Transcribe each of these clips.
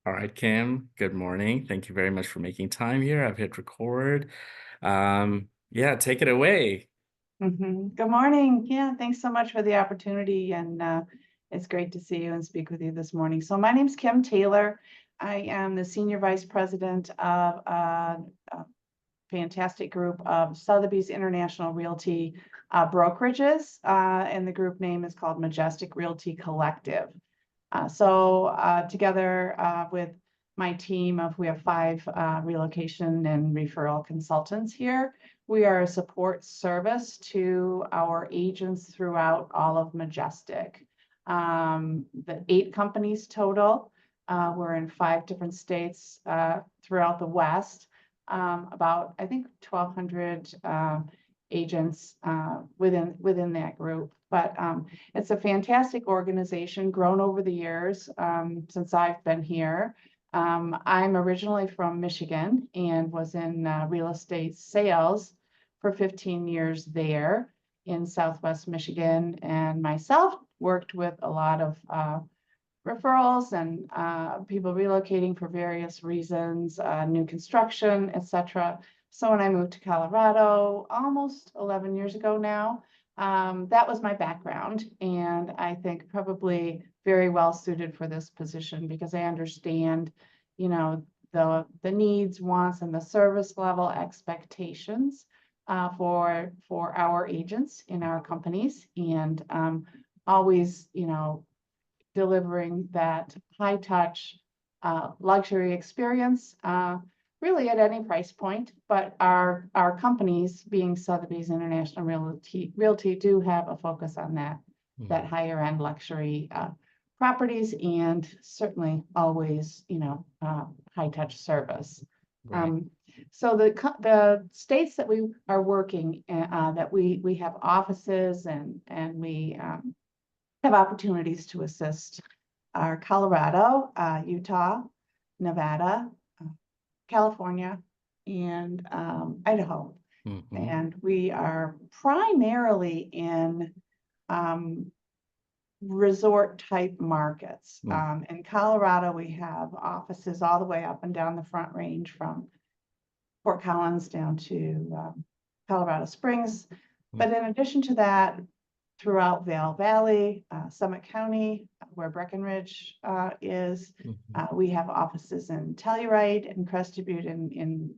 All right, Kim, good morning. Thank you very much for making time here. I've hit record. Yeah, take it away. Good morning. Yeah, thanks so much for the opportunity, and it's great to see you and speak with you this morning. So my name's Kim Taylor. I am the Senior Vice President of a fantastic group of Sotheby's International Realty brokerages, and the group name is called Majestic Realty Collective. Together with my team we have five relocation and referral consultants here. We are a support service to our agents throughout all of Majestic. The 8 companies total. We're in 5 different states throughout the West. About, I think, 1,200 agents within that group. But it's a fantastic organization, grown over the years since I've been here. I'm originally from Michigan and was in real estate sales for 15 years there in Southwest Michigan, and myself worked with a lot of referrals and people relocating for various reasons, new construction, etc. So when I moved to Colorado almost 11 years ago now, that was my background, and I think probably very well suited for this position because I understand, the needs, wants, and the service level expectations for our agents in our companies, and always, delivering that high touch luxury experience really at any price point. But our companies, being Sotheby's International Realty, do have a focus on that Mhm. higher end luxury properties, and certainly always high touch service. Right. Um, so the states that we are working that we have offices and we have opportunities to assist are Colorado, Utah, Nevada, uh, California, and Idaho. Hmm. And we are primarily in um, resort type markets. In Colorado, we have offices all the way up and down the Front Range from Fort Collins down to Colorado Springs. But in addition to that, throughout Vail Valley, Summit County, where Breckenridge is, we have offices in Telluride and Crested Butte in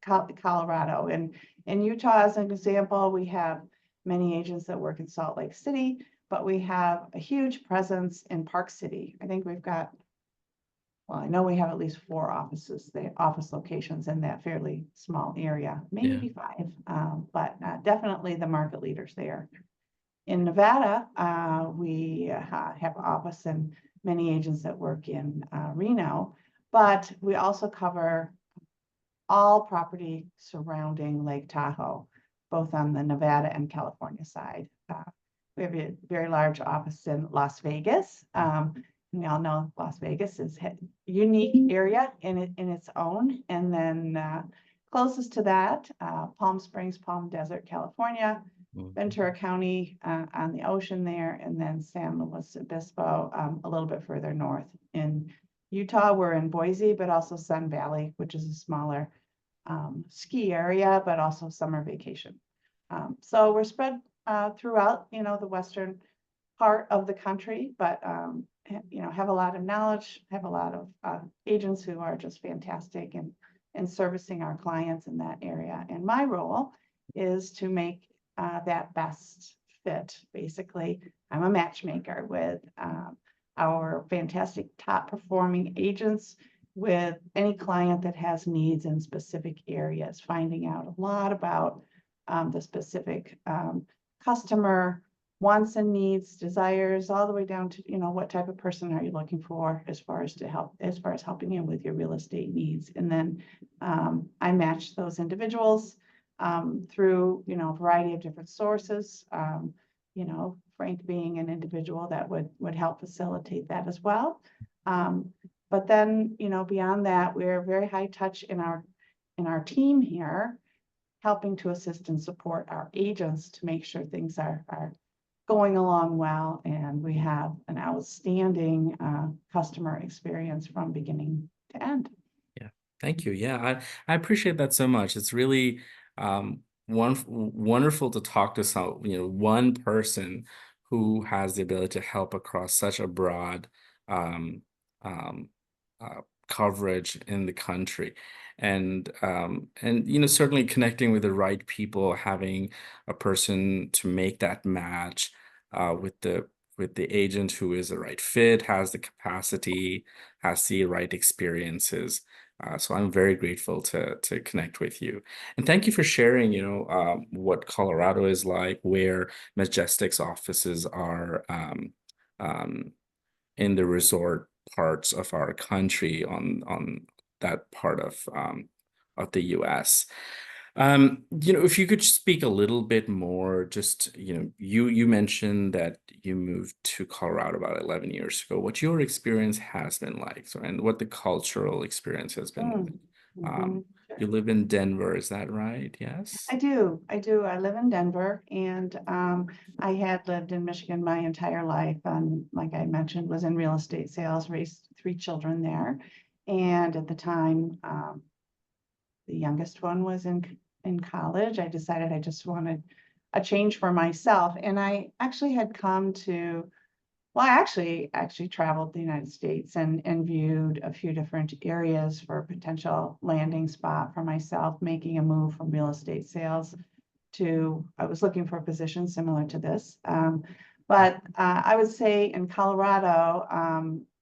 Colorado. And in Utah, as an example, we have many agents that work in Salt Lake City, but we have a huge presence in Park City. I think we've got, well, I know we have at least 4 office locations in that fairly small area, Yeah. maybe 5, but definitely the market leaders there. In Nevada, we have office and many agents that work in Reno, but we also cover all property surrounding Lake Tahoe, both on the Nevada and California side. We have a very large office in Las Vegas. We all know Las Vegas is a unique area in its own. And then closest to that, Palm Springs, Palm Desert, California, Mhm. Ventura County on the ocean there, and then San Luis Obispo a little bit further north. In Utah, we're in Boise, but also Sun Valley, which is a smaller ski area, but also summer vacation. So we're spread throughout, the western part of the country, but have a lot of knowledge, have a lot of agents who are just fantastic in servicing our clients in that area. And my role is to make that best fit. Basically, I'm a matchmaker with our fantastic top performing agents with any client that has needs in specific areas, finding out a lot about the specific customer wants and needs, desires, all the way down to, what type of person are you looking for as far as helping you with your real estate needs. And then I match those individuals through, a variety of different sources. Frank being an individual that would help facilitate that as well. But then, beyond that, we're very high touch in our team here, helping to assist and support our agents to make sure things are going along well, and we have an outstanding customer experience from beginning to end. Yeah. Thank you. Yeah, I appreciate that so much. It's really wonderful to talk to one person who has the ability to help across such a broad um, um, coverage in the country. And certainly connecting with the right people, having a person to make that match with the agent who is the right fit, has the capacity, has the right experiences. So I'm very grateful to connect with you, and thank you for sharing. What Colorado is like, where Majestic's offices are um, in the resort parts of our country on that part of the U.S. If you could speak a little bit more, just, you mentioned that you moved to Colorado about 11 years ago, what your experience has been like, so, and what the cultural experience has been like. Mm, Um, sure. you live in Denver, is that right? Yes. I do. I live in Denver, and I had lived in Michigan my entire life. And like I mentioned, was in real estate sales, raised three children there. And at the time, the youngest one was in college. I decided I just wanted a change for myself, and I actually had come to well, I actually traveled the United States and viewed a few different areas for a potential landing spot for myself, making a move from real estate sales to I was looking for a position similar to this. But I would say in Colorado,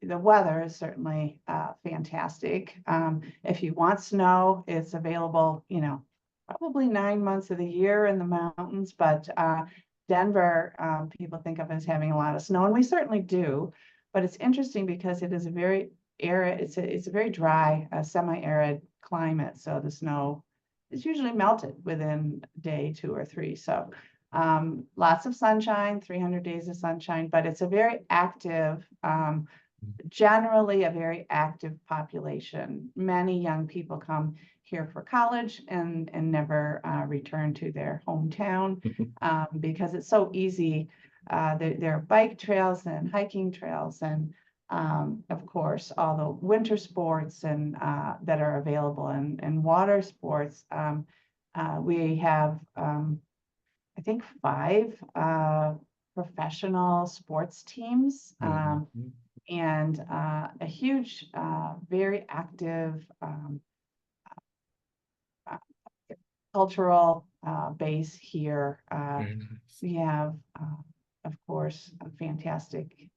the weather is certainly fantastic. If you want snow, it's available, probably 9 months of the year in the mountains, but Denver, people think of as having a lot of snow, and we certainly do. But it's interesting because it is a very arid, it's a very dry, semi-arid climate. So the snow is usually melted within a day, two or three. So lots of sunshine, 300 days of sunshine, but it's a very active, generally a very active population. Many young people come here for college and never return to their hometown because it's so easy. There are bike trails and hiking trails and of course, all the winter sports and that are available and water sports. We have, I think, five professional sports teams. Mhm. And a huge, very active uh, cultural base here. Very nice. We have, of course, fantastic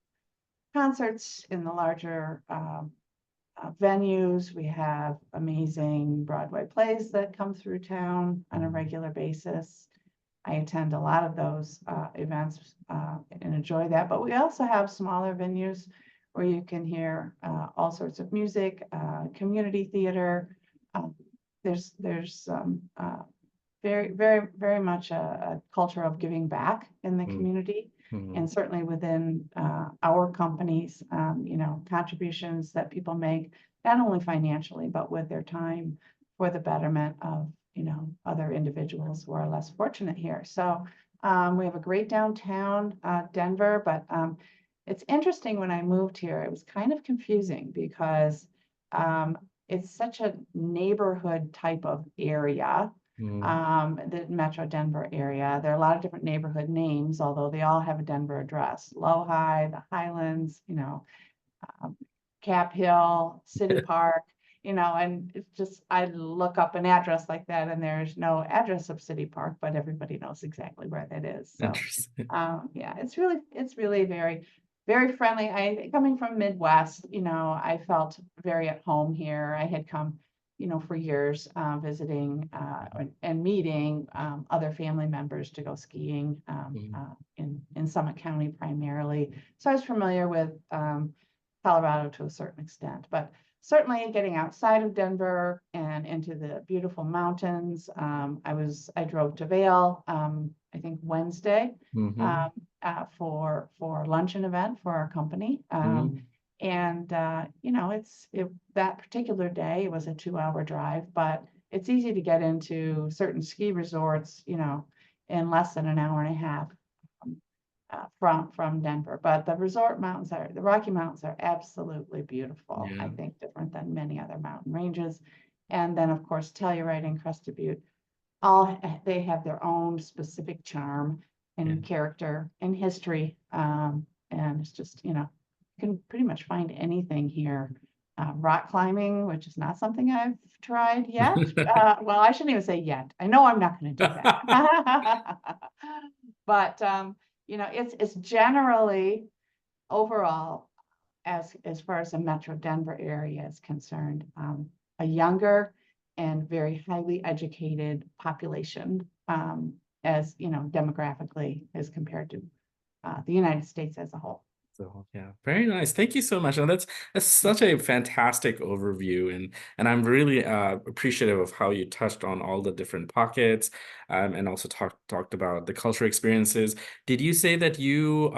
concerts in the larger venues. We have amazing Broadway plays that come through town on a Mhm. regular basis. I attend a lot of those events and enjoy that. But we also have smaller venues where you can hear all sorts of music, community theater. Um, there's very, very, very much a culture of giving back in the Mhm. community. Mhm. And certainly within our companies, contributions that people make, not only financially, but with their time for the betterment of, other individuals who are less fortunate here. So we have a great downtown Denver, but it's interesting when I moved here, it was kind of confusing because um, it's such a neighborhood type of area, Mhm. the Metro Denver area. There are a lot of different neighborhood names, although they all have a Denver address. Lowhigh, the Highlands, um, Cap Hill, City Park, and it's just, I look up an address like that and there's no address of City Park, but everybody knows exactly where that is. So, Interesting. yeah, it's really very, very friendly. Coming from Midwest, I felt very at home here. I had come, for years, visiting and meeting other family members to go skiing Mhm. in Summit County primarily. So I was familiar with Colorado to a certain extent, but certainly getting outside of Denver and into the beautiful mountains. I drove to Vail, I think Wednesday, Mhm. um, for a luncheon event for our company. Mhm. And that particular day, it was a 2-hour drive, but it's easy to get into certain ski resorts, in less than an hour and a half. Um, from Denver. But the Rocky Mountains are absolutely beautiful. I Yeah. think different than many other mountain ranges. And then, of course, Telluride and Crested Butte, they have their own specific charm Yeah. and character and history. And it's just, you can pretty much find anything here. Rock climbing, which is not something I've tried yet. Well, I shouldn't even say yet. I know I'm not going to do that. But it's generally overall, as far as the Metro Denver area is concerned, a younger and very highly educated population, as demographically as compared to the United States as a whole. So yeah, very nice. Thank you so much. And that's such a fantastic overview, and I'm really appreciative of how you touched on all the different pockets, and also talked about the cultural experiences. Did you say that you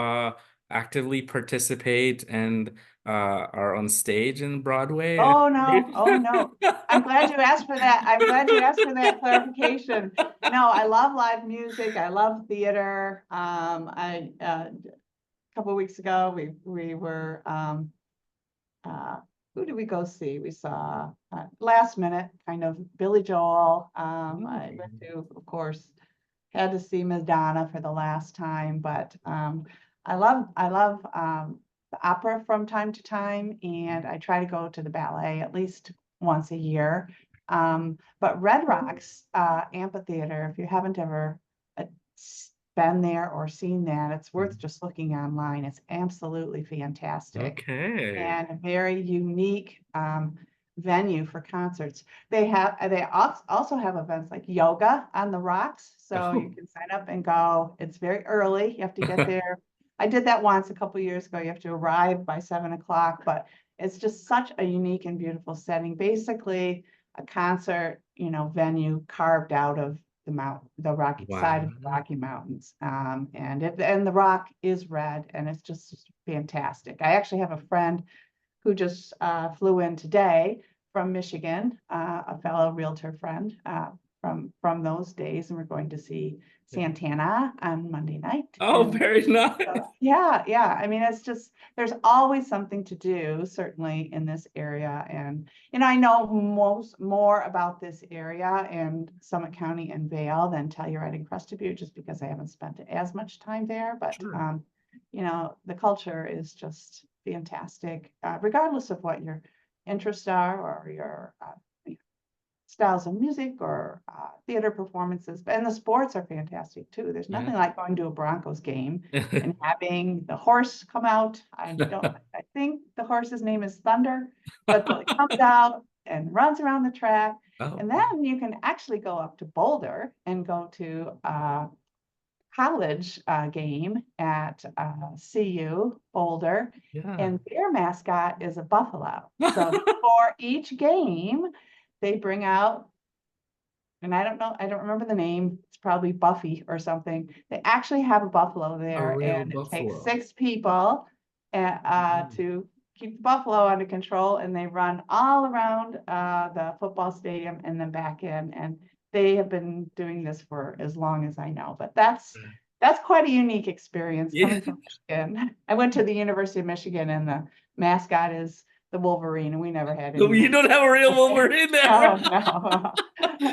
actively participate and are on stage in Broadway? Oh, no. Oh, no. I'm glad you asked for that. I'm glad you asked for that clarification. No, I love live music. I love theater. A couple of weeks ago, we were who did we go see? We saw last minute kind of Billy Joel. I went to, of course, had to see Madonna for the last time, but I love the opera from time to time, and I try to go to the ballet at least once a year. But Red Rocks Amphitheater, if you haven't ever uh, been there or seen that, it's worth just looking online. It's absolutely fantastic Okay. and a very unique venue for concerts. They also have events like yoga on the rocks, so you Oh. can sign up and go. It's very early. You have to get there. I did that once a couple years ago. You have to arrive by 7 o'clock, but it's just such a unique and beautiful setting. Basically, a concert, venue carved out of the rocky side of the Wow. Rocky Mountains. And the rock is red, and it's just fantastic. I actually have a friend who just flew in today from Michigan, a fellow realtor friend from those days, and we're going to see Santana on Monday night. Oh, And very nice. yeah, yeah. I mean, it's just there's always something to do, certainly in this area. And I know more about this area and Summit County and Vail than Telluride and Crested Butte, just because I haven't spent as much time there. But Sure. the culture is just fantastic, regardless of what your interests are or your styles of music or theater performances. And the sports are fantastic too. There's Yeah. nothing like going to a Broncos game and having the horse come out. I think the horse's name is Thunder, but it comes out and runs around the track. Oh, And then you can actually go up to Boulder and go to college game at CU Boulder, yeah. and their mascot is a buffalo. So before each game, they bring out, and I don't remember the name. It's probably Buffy or something. They actually have a buffalo A there, real and it takes buffalo. 6 people Mhm. to keep the buffalo under control, and they run all around the football stadium and then back in. And they have been doing this for as long as I know. But that's quite a unique experience Yeah. coming from Michigan. I went to the University of Michigan, and the mascot is the Wolverine, and we never had any You don't have a real Wolverine. Wolverine there. No, no,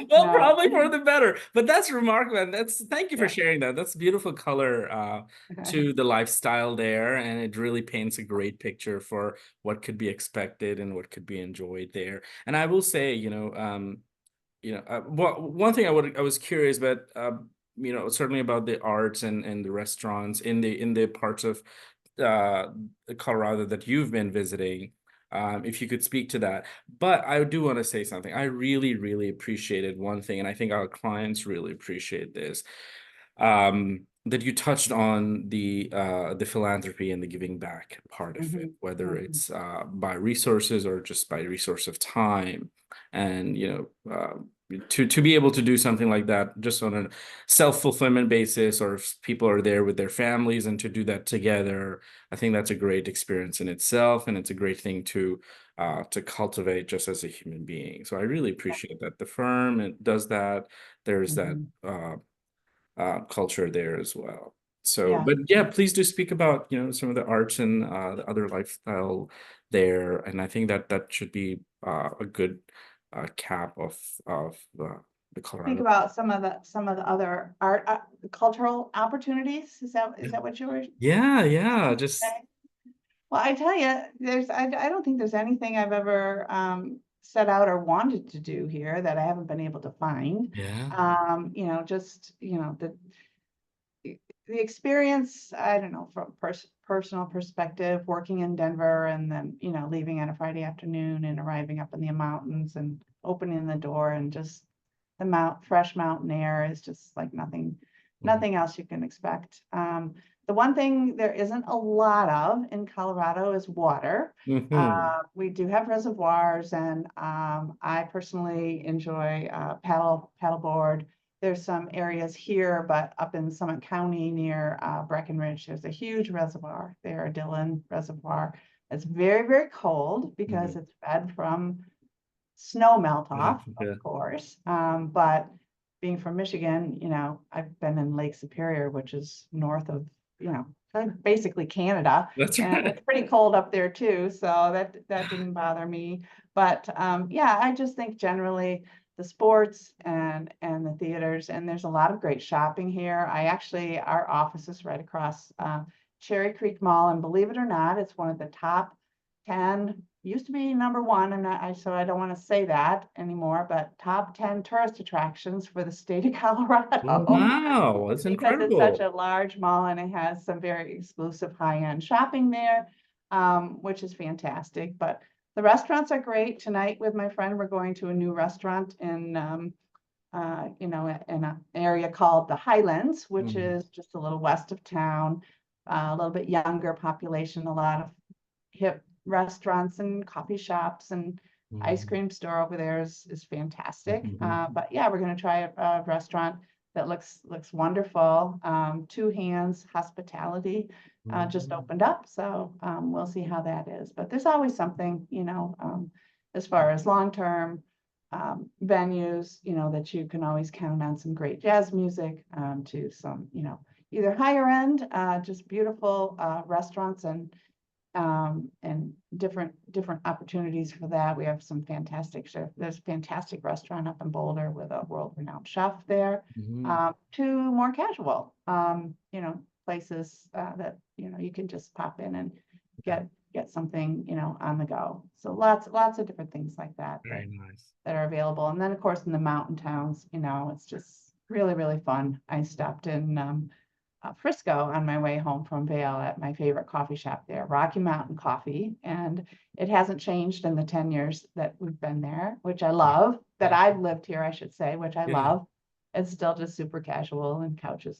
Well, no. probably for the better. But that's remarkable. And thank you for Yeah. sharing that. That's beautiful color to the lifestyle there, and it really paints a great picture for what could be expected and what could be enjoyed there. And I will say, one thing I was curious about, certainly about the arts and the restaurants in the parts of uh, Colorado that you've been visiting. If you could speak to that. But I do want to say something. I really, really appreciated one thing, and I think our clients really appreciate this. That you touched on the philanthropy and the giving back part of it, Mhm, whether mhm, it's by resources or just by resource of time, and to be able to do something like that just on a self-fulfillment basis, or if people are there with their families and to do that together, I think that's a great experience in itself, and it's a great thing to cultivate just as a human being. So I really appreciate that the firm does that. There's that mhm. culture there as well. So, Yeah. but yeah, please do speak about, some of the arts and the other lifestyle there. And I think that that should be a good cap of the Think Colorado. about some of the other art, cultural opportunities. Is Yeah, that what you were yeah, yeah. Just saying? Well, I tell you, I don't think there's anything I've ever set out or wanted to do here that I haven't been able to find. yeah. Just, the experience, I don't know, from personal perspective, working in Denver and then, leaving on a Friday afternoon and arriving up in the mountains and opening the door and just the fresh mountain air is just like Mhm. nothing else you can expect. The one thing there isn't a lot of in Colorado is water. Mhm. We do have reservoirs, and I personally enjoy paddleboard. There's some areas here, but up in Summit County near Breckenridge, there's a huge reservoir there, a Dillon Reservoir. It's very, very cold because Mhm. it's fed from snow melt Yeah, off, of yeah. course. But being from Michigan, I've been in Lake Superior, which is north of, kind of basically Canada, That's and right. it's pretty cold up there too. So that didn't bother me. But yeah, I just think generally the sports and the theaters, and there's a lot of great shopping here. Our office is right across Cherry Creek Mall, and believe it or not, it's one of the top 10, used to be number one, and so I don't want to say that anymore, but top 10 tourist attractions for the state of Oh, Colorado wow, that's because it's such incredible. a large mall and it has some very exclusive high-end shopping there, which is fantastic. But the restaurants are great. Tonight with my friend, we're going to a new restaurant in an area called the Highlands, which Mhm. is just a little west of town, a little bit younger population, a lot of hip restaurants and coffee shops and ice Mhm. cream store over there is fantastic. Mhm. But yeah, we're going to try a restaurant that looks wonderful. Two Hands Hospitality just Mhm. opened up, so we'll see how that is. But there's always something, as far as long term venues, that you can always count on some great jazz music to some, either higher end, just beautiful restaurants and different opportunities for that. We have some fantastic chef. There's a fantastic restaurant up in Boulder with a world-renowned chef there. Mhm. To more casual, places that you can just pop in and Yeah, get something on the go. So lots of different things like that very nice. that are available. And then of course in the mountain towns, it's just really really fun. I stopped in Frisco on my way home from Vail at my favorite coffee shop there, Rocky Mountain Coffee. And it hasn't changed in the 10 years that we've been there, which I love, that Yeah, I've lived here, I should say, which I yeah. love. It's still just super casual and couches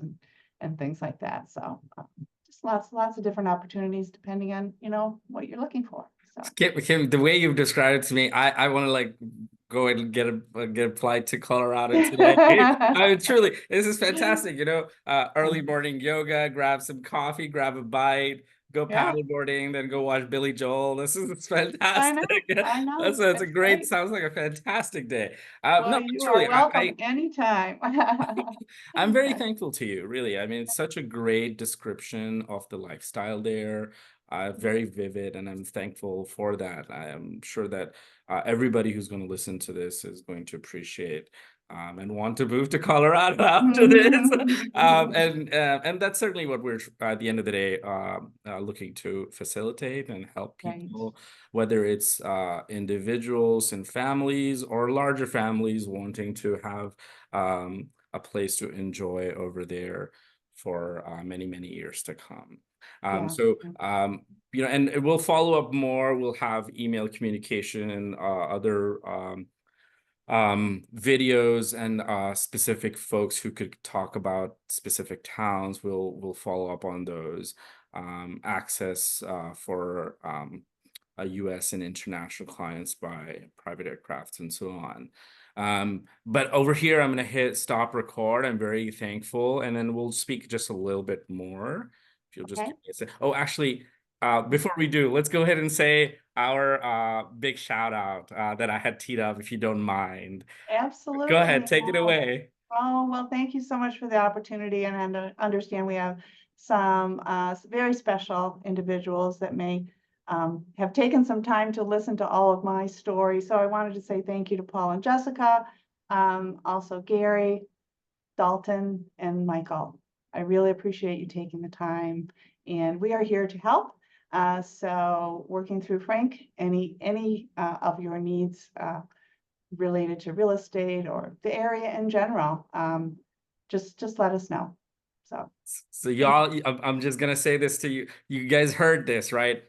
and things like that. So just lots of different opportunities depending on, what you're looking for. So Kim, the way you've described it to me, I want to like go and get a flight to Colorado today. I mean, truly, this is fantastic. Early morning yoga, grab some coffee, grab a bite, go yeah, paddleboarding, then go watch Billy Joel. This is I fantastic. know, I know. That's a It's great, great. sounds like a fantastic day. No, Well, but you are truly, welcome anytime. I'm very thankful to you, really. I mean, it's such a great description of the lifestyle there. Very vivid, and I'm thankful for that. I am sure that everybody who's going to listen to this is going to appreciate and want to move to Colorado after this. And that's certainly what we're at the end of the day looking to facilitate and help Right. people, whether it's individuals and families or larger families wanting to have a place to enjoy over there for many, many years to come. Um, Yeah. so, um, and we'll follow up more. We'll have email communication and other videos and specific folks who could talk about specific towns. We'll follow up on those. Access for US and international clients by private aircraft and so on. But over here, I'm going to hit stop record. I'm very thankful. And then we'll speak just a little bit more. If you'll just Okay. give me a sec. Oh, actually, before we do, let's go ahead and say our big shout out that I had teed up, if you don't mind. Go ahead, Absolutely. take it away. Oh, well, thank you so much for the opportunity and understand we have some very special individuals that may have taken some time to listen to all of my stories. So I wanted to say thank you to Paul and Jessica, also Gary, Dalton, and Michael. I really appreciate you taking the time, and we are here to help. So working through Frank, any of your needs related to real estate or the area in general, just let us know. So So thank y'all, I'm just gonna say this to you. You guys heard this, right?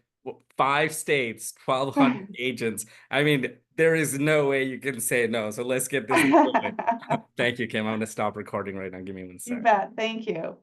5 states, 1,200 you. agents. I mean, there is no way you can say no. So let's get this moving. Thank you, Kim. I'm gonna stop recording right now. Give me one You sec. bet. Thank you.